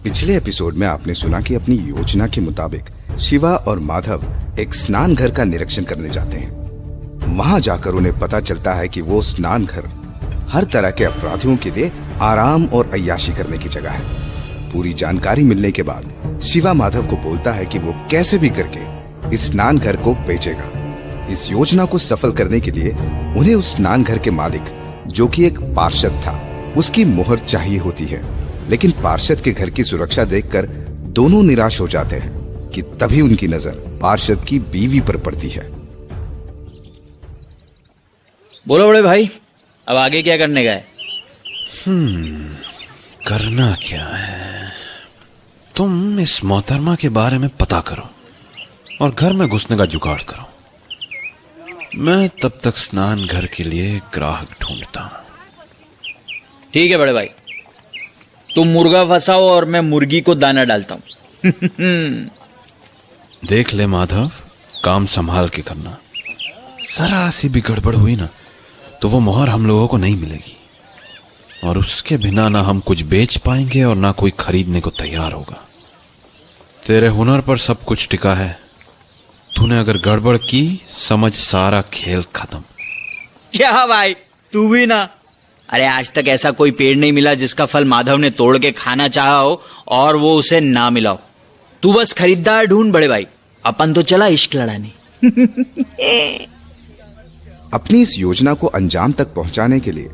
पिछले एपिसोड में आपने सुना कि अपनी योजना के मुताबिक शिवा और माधव एक स्नान घर का निरीक्षण करने जाते हैं। वहां जाकर उन्हें पता चलता है कि वो स्नान घर हर तरह के अपराधियों के लिए आराम और अय्याशी करने की जगह है। पूरी जानकारी मिलने के बाद शिवा माधव को बोलता है कि वो कैसे भी करके इस स्नान घर को बेचेगा। इस योजना को सफल करने के लिए उन्हें उस स्नान घर के मालिक, जो कि एक पार्षद था, उसकी मोहर चाहिए होती है। लेकिन पार्षद के घर की सुरक्षा देखकर दोनों निराश हो जाते हैं कि तभी उनकी नजर पार्षद की बीवी पर पड़ती है। बोलो बड़े भाई, अब आगे क्या करने गए? करना क्या है? तुम इस मोहतरमा के बारे में पता करो और घर में घुसने का जुगाड़ करो। मैं तब तक स्नान घर के लिए ग्राहक ढूंढता हूं। ठीक है बड़े भाई, तुम मुर्गा फंसाओ और मैं मुर्गी को दाना डालता हूं। देख ले माधव, काम संभाल के करना। जरा सी भी गड़बड़ हुई ना तो वो मोहर हम लोगों को नहीं मिलेगी, और उसके बिना ना हम कुछ बेच पाएंगे और ना कोई खरीदने को तैयार होगा। तेरे हुनर पर सब कुछ टिका है। तूने अगर गड़बड़ की, समझ सारा खेल खत्म। क्या भाई, तू भी ना? अरे आज तक ऐसा कोई पेड़ नहीं मिला जिसका फल माधव ने तोड़ के खाना चाहा हो और वो उसे ना मिला हो। तू बस खरीदार ढूंढ बड़े भाई, अपन तो चला इश्क लड़ाने। अपनी इस योजना को अंजाम तक पहुंचाने के लिए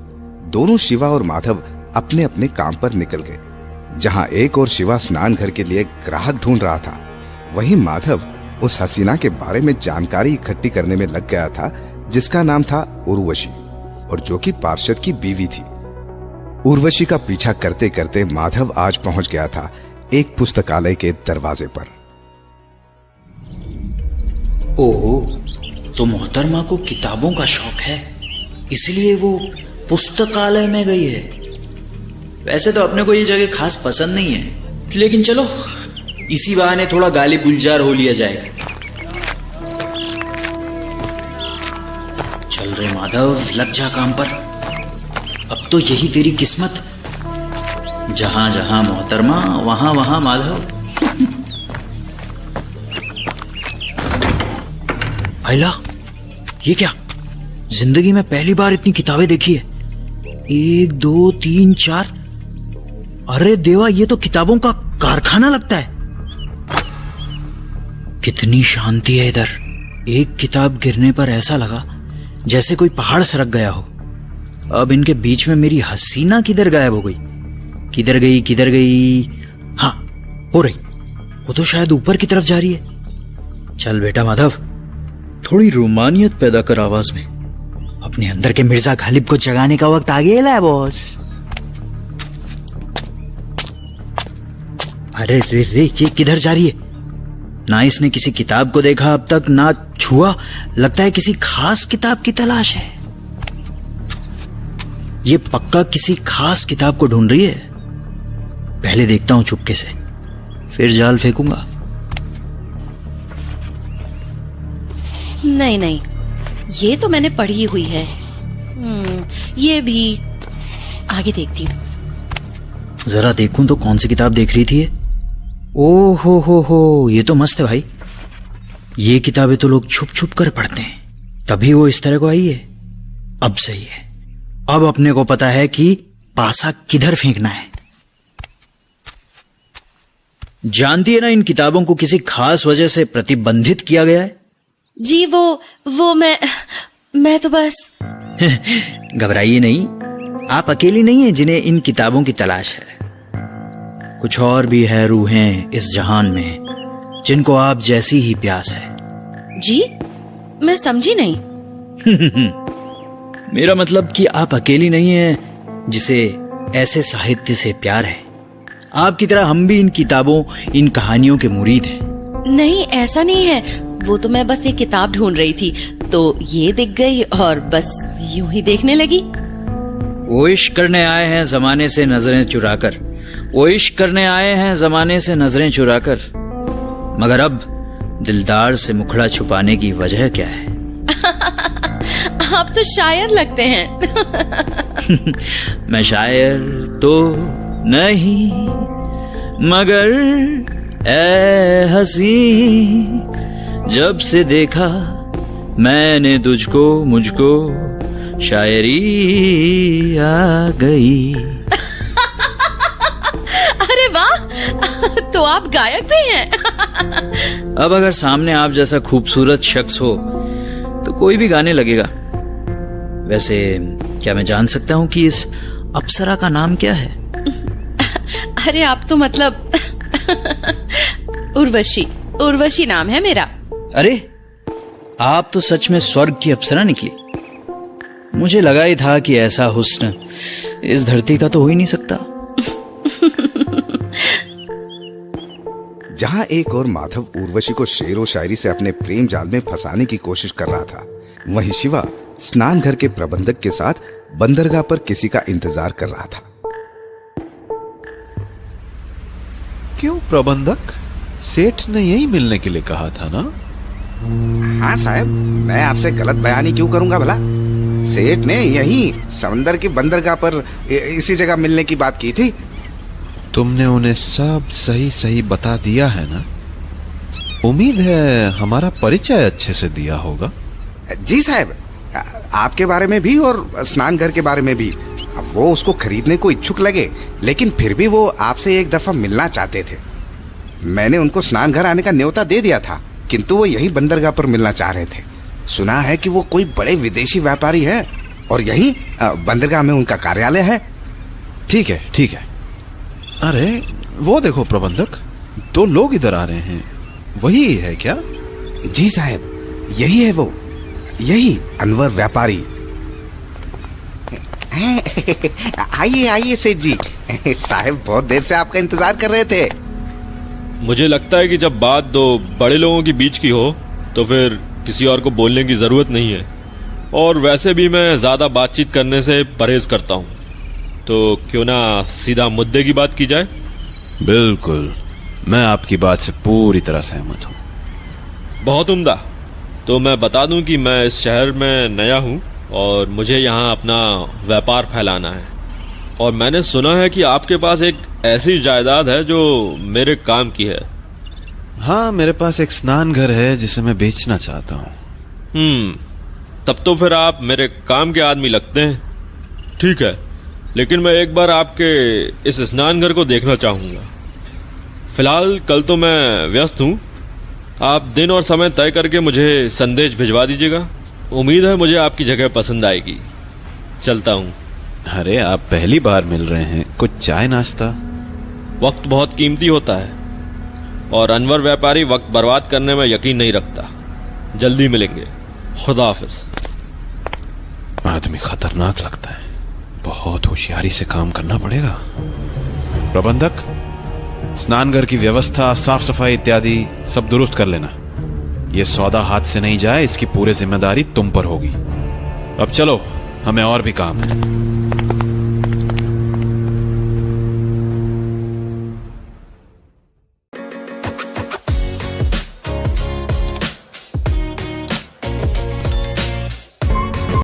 दोनों शिवा और माधव अपने अपने काम पर निकल गए। जहां एक और शिवा स्नान घर के लिए ग्राहक ढूंढ रहा था, वहीं माधव उस हसीना के बारे में जानकारी इकट्ठी करने में लग गया था जिसका नाम था उर्वशी, और जो कि पार्षद की बीवी थी। उर्वशी का पीछा करते करते माधव आज पहुंच गया था एक पुस्तकालय के दरवाजे पर। ओहो, तो मोहतरमा को किताबों का शौक है, इसलिए वो पुस्तकालय में गई है। वैसे तो अपने को ये जगह खास पसंद नहीं है, लेकिन चलो इसी बहाने थोड़ा गाली गुलजार हो लिया जाएगा। चल रे माधव, लग जा काम पर। अब तो यही तेरी किस्मत, जहां जहां मोहतरमा वहां वहां माधव। भाईला, ये क्या? जिंदगी में पहली बार इतनी किताबें देखी है। 1 2 3 4। अरे देवा, ये तो किताबों का कारखाना लगता है। कितनी शांति है इधर। एक किताब गिरने पर ऐसा लगा जैसे कोई पहाड़ सरक गया हो। अब इनके बीच में मेरी हसीना किधर गायब हो गई? किधर गई? हाँ, हो रही। वो तो शायद ऊपर की तरफ जा रही है। चल बेटा माधव, थोड़ी रोमानियत पैदा कर आवाज में। अपने अंदर के मिर्जा गालिब को जगाने का वक्त आ गया है बॉस। अरे रे रे, ये किधर जा रही है? ना इसने किसी किताब को देखा अब तक, ना छुआ। लगता है किसी खास किताब की तलाश है। ये पक्का किसी खास किताब को ढूंढ रही है। पहले देखता हूं चुपके से, फिर जाल फेंकूंगा। नहीं, ये तो मैंने पढ़ी हुई है। ये भी आगे देखती हूँ। जरा देखूं तो कौन सी किताब देख रही थी ये? ओ हो, ये तो मस्त है भाई। ये किताबें तो लोग छुप छुप कर पढ़ते हैं, तभी वो इस तरह को आई है। अब सही है, अब अपने को पता है कि पासा किधर फेंकना है। जानती है ना, इन किताबों को किसी खास वजह से प्रतिबंधित किया गया है। जी वो मैं तो बस। घबराइए नहीं, आप अकेली नहीं है जिन्हें इन किताबों की तलाश है। कुछ और भी है रूहें इस जहान में जिनको आप जैसी ही प्यास है। जी, मैं समझी नहीं। मेरा मतलब कि आप अकेली नहीं है जिसे ऐसे साहित्य से प्यार है। आपकी तरह हम भी इन किताबों, इन कहानियों के मुरीद हैं। नहीं, ऐसा नहीं है। वो तो मैं बस ये किताब ढूंढ रही थी, तो ये दिख गई और बस यूं ही देखने लगी। वो इश्क करने आए हैं जमाने से नजरें चुराकर, वो इश्क करने आए हैं जमाने से नजरें चुराकर। मगर अब दिलदार से मुखड़ा छुपाने की वजह क्या है? आप तो शायर लगते हैं। मैं शायर तो नहीं, मगर ए हसी, जब से देखा मैंने तुझको, मुझको शायरी आ गई। अरे वाह, तो आप गायक भी हैं। अब अगर सामने आप जैसा खूबसूरत शख्स हो तो कोई भी गाने लगेगा। वैसे क्या मैं जान सकता हूं कि इस अप्सरा का नाम क्या है? अरे आप तो मतलब उर्वशी, उर्वशी नाम है मेरा। अरे आप तो सच में स्वर्ग की अप्सरा निकली। मुझे लगा ही था कि ऐसा हुस्न इस धरती का तो हो ही नहीं सकता। जहां एक और माधव उर्वशी को शेरो शायरी से अपने प्रेम जाल में फंसाने की कोशिश कर रहा था, वहीं शिवा स्नान घर के प्रबंधक के साथ बंदरगाह पर किसी का इंतजार कर रहा था। क्यों प्रबंधक? सेठ ने यही मिलने के लिए कहा था ना? हाँ साहब, मैं आपसे गलत बयानी क्यों करूंगा भला? सेठ ने यही समंदर की बंदरगाह पर इसी जगह मिलने की बात की थी। तुमने उन्हें सब सही सही बता दिया है ना? उम्मीद है हमारा परिचय अच्छे से दिया होगा। जी साहब, आपके बारे में भी और स्नान घर के बारे में भी। वो उसको खरीदने को इच्छुक लगे, लेकिन फिर भी वो आपसे एक दफा मिलना चाहते थे। मैंने उनको स्नान घर आने का न्योता दे दिया था, किंतु वो यही बंदरगाह पर मिलना चाह रहे थे। सुना है कि वो कोई बड़े विदेशी व्यापारी है और यही बंदरगाह में उनका कार्यालय है। ठीक है, ठीक है। अरे वो देखो प्रबंधक, 2 लोग इधर आ रहे हैं। वही है क्या? जी साहब, यही है वो, यही अनवर व्यापारी। आइए आइए सेठ जी। साहब बहुत देर से आपका इंतजार कर रहे थे। मुझे लगता है कि जब बात 2 बड़े लोगों के बीच की हो तो फिर किसी और को बोलने की जरूरत नहीं है। और वैसे भी मैं ज्यादा बातचीत करने से परहेज करता हूँ, तो क्यों ना सीधा मुद्दे की बात की जाए। बिल्कुल, मैं आपकी बात से पूरी तरह सहमत हूँ। बहुत उम्दा। तो मैं बता दूं कि मैं इस शहर में नया हूँ और मुझे यहाँ अपना व्यापार फैलाना है। और मैंने सुना है कि आपके पास एक ऐसी जायदाद है जो मेरे काम की है। हाँ, मेरे पास एक स्नान घर है जिसे मैं बेचना चाहता हूँ। तब तो फिर आप मेरे काम के आदमी लगते हैं। ठीक है, लेकिन मैं एक बार आपके इस स्नान घर को देखना चाहूंगा। फिलहाल कल तो मैं व्यस्त हूँ। आप दिन और समय तय करके मुझे संदेश भिजवा दीजिएगा। उम्मीद है मुझे आपकी जगह पसंद आएगी। चलता हूँ। अरे आप पहली बार मिल रहे हैं, कुछ चाय नाश्ता? वक्त बहुत कीमती होता है और अनवर व्यापारी वक्त बर्बाद करने में यकीन नहीं रखता। जल्दी मिलेंगे। खुदा हाफिज। आदमी खतरनाक लगता है, बहुत होशियारी से काम करना पड़ेगा। प्रबंधक, स्नान घर की व्यवस्था, साफ सफाई इत्यादि सब दुरुस्त कर लेना। यह सौदा हाथ से नहीं जाए, इसकी पूरी जिम्मेदारी तुम पर होगी। अब चलो, हमें और भी काम है।